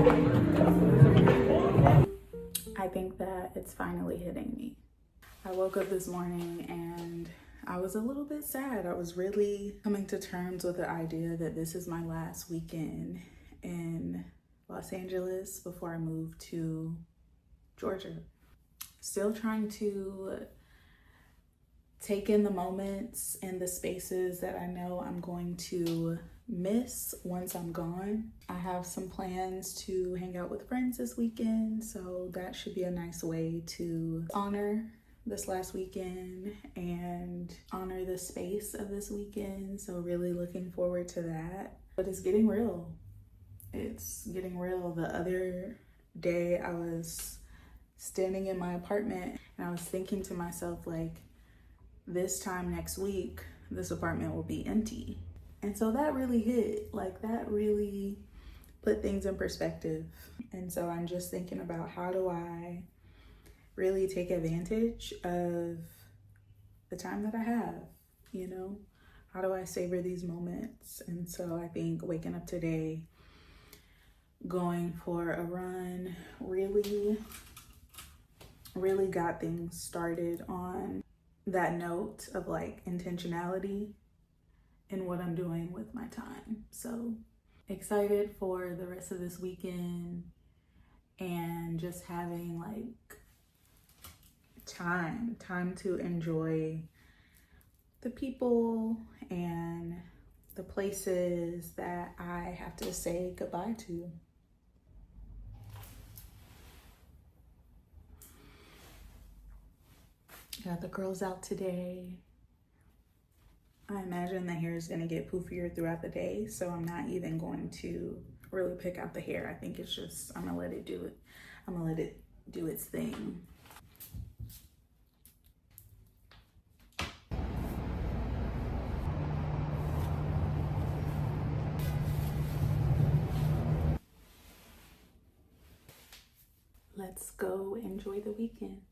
I think that it's finally hitting me. I woke up this morning and I was a little bit sad. I was really coming to terms with the idea that this is my last weekend in Los Angeles before I move to Georgia. Still trying to take in the moments and the spaces that I know I'm going to miss once I'm gone. I have some plans to hang out with friends this weekend, so that should be a nice way to honor this last weekend and honor the space of this weekend. So really looking forward to that. But it's getting real. It's getting real. The other day I was standing in my apartment and I was thinking to myself, like, this time next week, this apartment will be empty. And so that really hit, like that really put things in perspective. And so I'm just thinking about, how do I really take advantage of the time that I have, you know? How do I savor these moments? And so I think waking up today, going for a run, really got things started on that note of like intentionality in what I'm doing with my time. So excited for the rest of this weekend and just having like time to enjoy the people and the places that I have to say goodbye to. Got the girls out today. I imagine the hair is gonna get poofier throughout the day, so I'm not even going to really pick out the hair. I think it's just, I'm gonna let it do its thing. Let's go enjoy the weekend.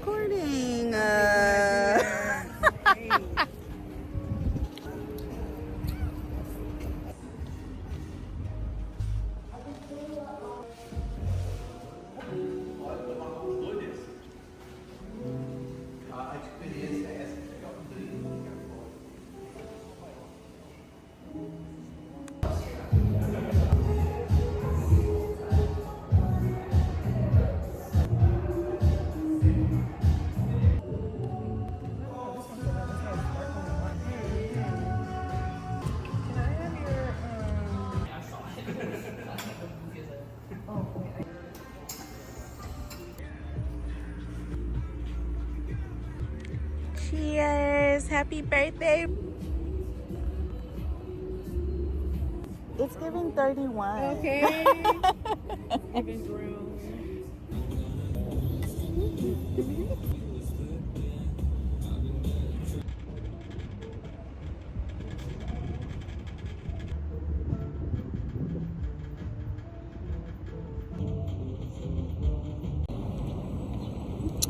recording. Cheers! Happy birthday! It's giving 31. Okay. Even grown.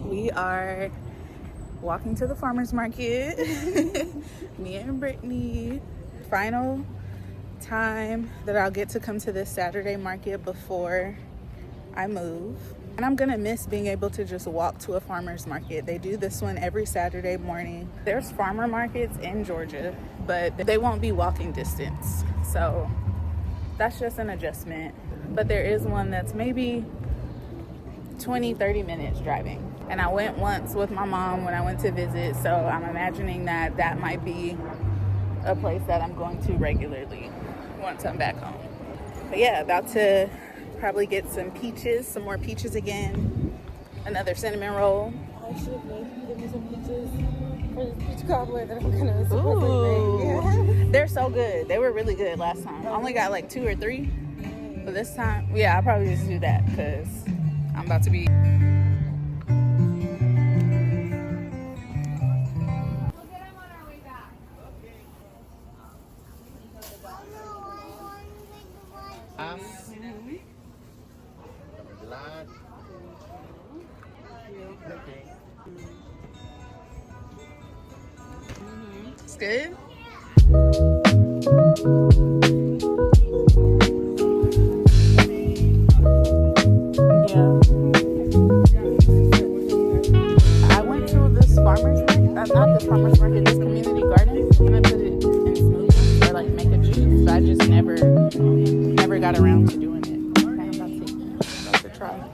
We are walking to the farmer's market. Me and Brittany. Final time that I'll get to come to this Saturday market before I move. And I'm gonna miss being able to just walk to a farmer's market. They do this one every Saturday morning. There's farmer markets in Georgia, but they won't be walking distance. So that's just an adjustment. But there is one that's maybe 20-30 minutes driving. And I went once with my mom when I went to visit, so I'm imagining that that might be a place that I'm going to regularly once I'm back home. But yeah, about to probably get some peaches, some more peaches again, another cinnamon roll. I should have given me some peaches for the peach cobbler that I'm gonna supposedly make. Yeah. They're so good. They were really good last time. I only got like 2 or 3. But this time, yeah, I'll probably just do that because I'm about to be... It's good. Yeah. I went to this farmer's market, not this farmer's market, this community garden, and I put it in smoothies or like make a juice. So I just never got around to doing it. Okay, I'm about to try.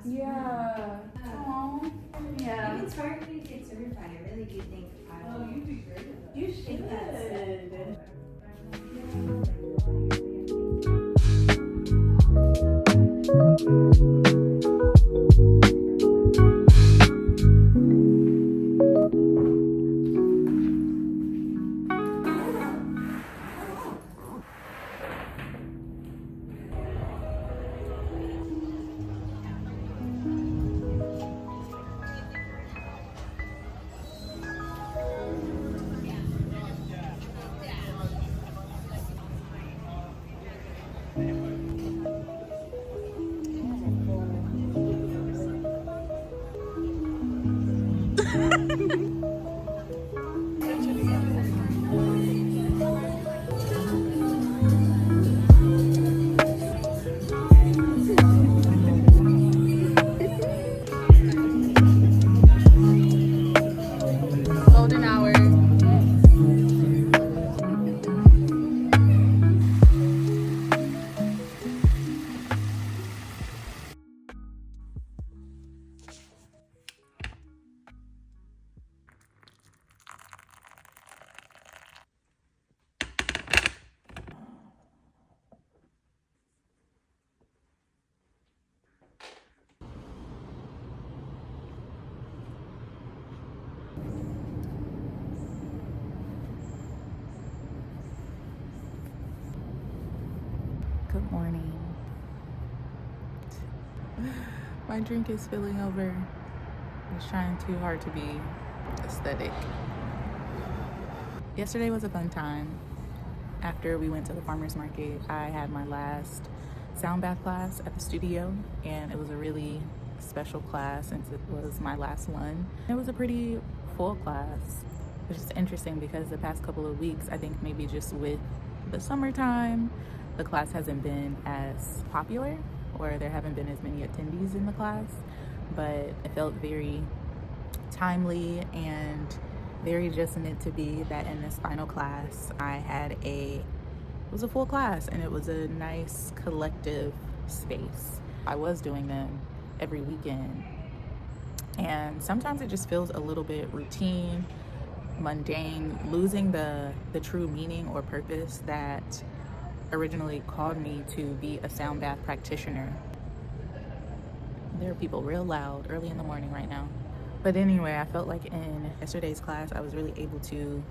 Yeah. Aww. Yeah. It's hard for me to get certified. I really do think I will. You'd be great. You should. Good morning. My drink is spilling over. I was trying too hard to be aesthetic. Yesterday was a fun time. After we went to the farmer's market, I had my last Soundbath class at the studio, and it was a really special class since it was my last one. It was a pretty full class, which is interesting because the past couple of weeks, I think maybe just with the summertime, the class hasn't been as popular, or there haven't been as many attendees in the class, but it felt very timely and very just meant to be that in this final class it was a full class, and it was a nice collective space. I was doing them every weekend, and sometimes it just feels a little bit routine, mundane, losing the true meaning or purpose that originally called me to be a sound bath practitioner. There are people real loud early in the morning right now. But anyway, I felt like in yesterday's class, I was really able to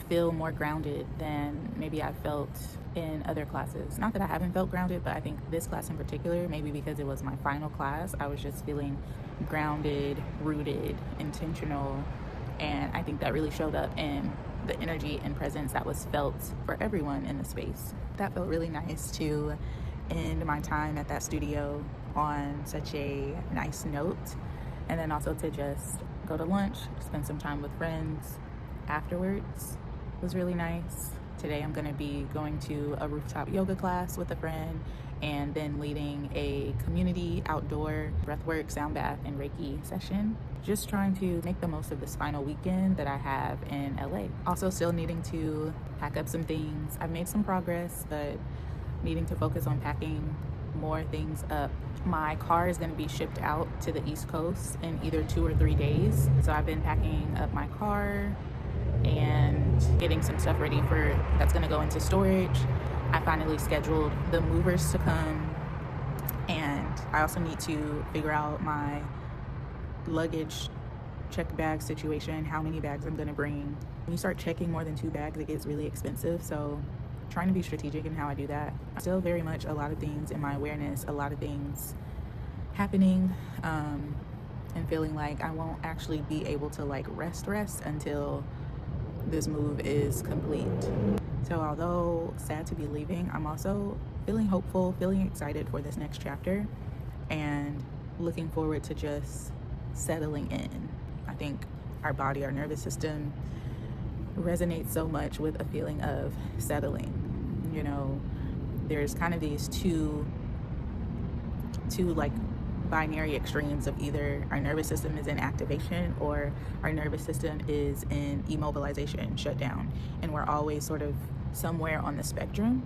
feel more grounded than maybe I felt in other classes. Not that I haven't felt grounded, but I think this class in particular, maybe because it was my final class, I was just feeling grounded, rooted, intentional. And I think that really showed up in the energy and presence that was felt for everyone in the space. That felt really nice to end my time at that studio on such a nice note. And then also to just go to lunch, spend some time with friends afterwards was really nice. Today I'm gonna be going to a rooftop yoga class with a friend, and then leading a community outdoor breathwork, sound bath, and Reiki session. Just trying to make the most of this final weekend that I have in LA. Also still needing to pack up some things. I've made some progress, but needing to focus on packing more things up. My car is going to be shipped out to the East Coast in either 2 or 3 days. So I've been packing up my car and getting some stuff ready for that's going to go into storage. I finally scheduled the movers to come, and I also need to figure out my luggage check bag situation, how many bags I'm going to bring. When you start checking more than 2 bags, it gets really expensive. So trying to be strategic in how I do that. Still very much a lot of things in my awareness, a lot of things happening, and feeling like I won't actually be able to like rest until this move is complete. So although sad to be leaving, I'm also feeling hopeful, feeling excited for this next chapter, and looking forward to just settling in. I think our body, our nervous system resonates so much with a feeling of settling. You know, there's kind of these two like binary extremes of either our nervous system is in activation or our nervous system is in immobilization, shutdown, and we're always sort of somewhere on the spectrum.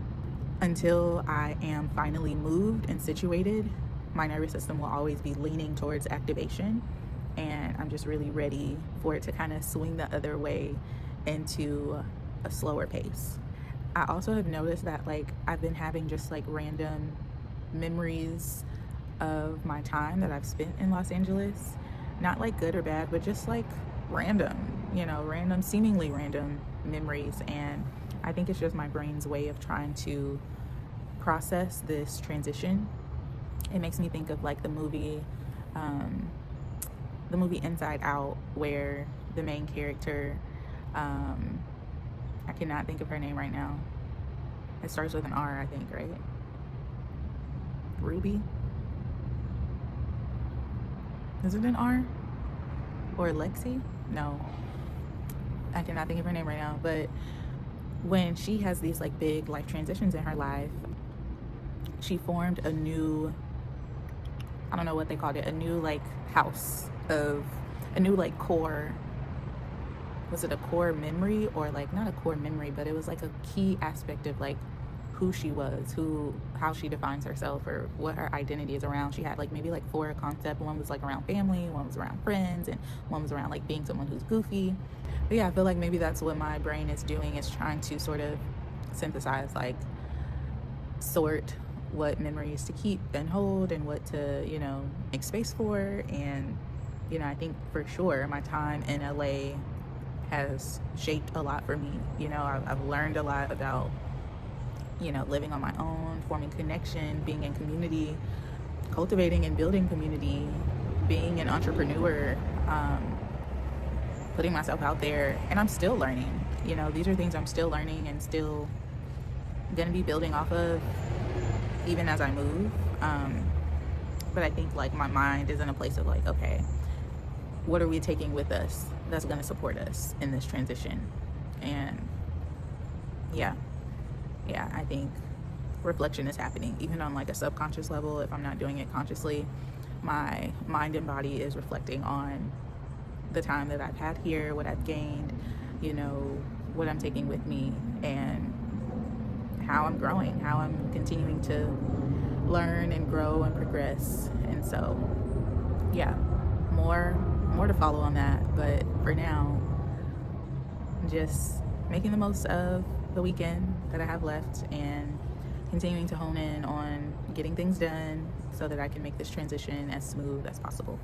Until I am finally moved and situated, my nervous system will always be leaning towards activation, and I'm just really ready for it to kind of swing the other way into a slower pace. I also have noticed that like I've been having just like random memories of my time that I've spent in Los Angeles, not like good or bad, but just like random, seemingly random memories. And I think it's just my brain's way of trying to process this transition. It makes me think of like the movie Inside Out, where the main character, I cannot think of her name right now. It starts with an R, I think, right? Ruby? Is it an R? Or Lexi? No. I cannot think of her name right now. But when she has these like big life transitions in her life, she formed a new, I don't know what they called it, a new like house of, a new like core. Was it a core memory, or like not a core memory, but it was like a key aspect of like who she was, how she defines herself, or what her identity is around. She had like maybe like 4 concepts. One was like around family, one was around friends, and one was around like being someone who's goofy. But yeah, I feel like maybe that's what my brain is doing, is trying to sort of synthesize, like sort what memories to keep and hold and what to, make space for. And, I think for sure my time in LA has shaped a lot for me. I've learned a lot about you know, living on my own, forming connection, being in community, cultivating and building community, being an entrepreneur, putting myself out there. And I'm still learning. You know, these are things I'm still learning and still gonna be building off of even as I move. But I think like my mind is in a place of like, okay, what are we taking with us that's gonna support us in this transition? And yeah, I think reflection is happening even on like a subconscious level. If I'm not doing it consciously, my mind and body is reflecting on the time that I've had here, what I've gained, you know, what I'm taking with me, and how I'm growing, how I'm continuing to learn and grow and progress. And so yeah, more to follow on that. But for now, just making the most of the weekend that I have left and continuing to hone in on getting things done so that I can make this transition as smooth as possible.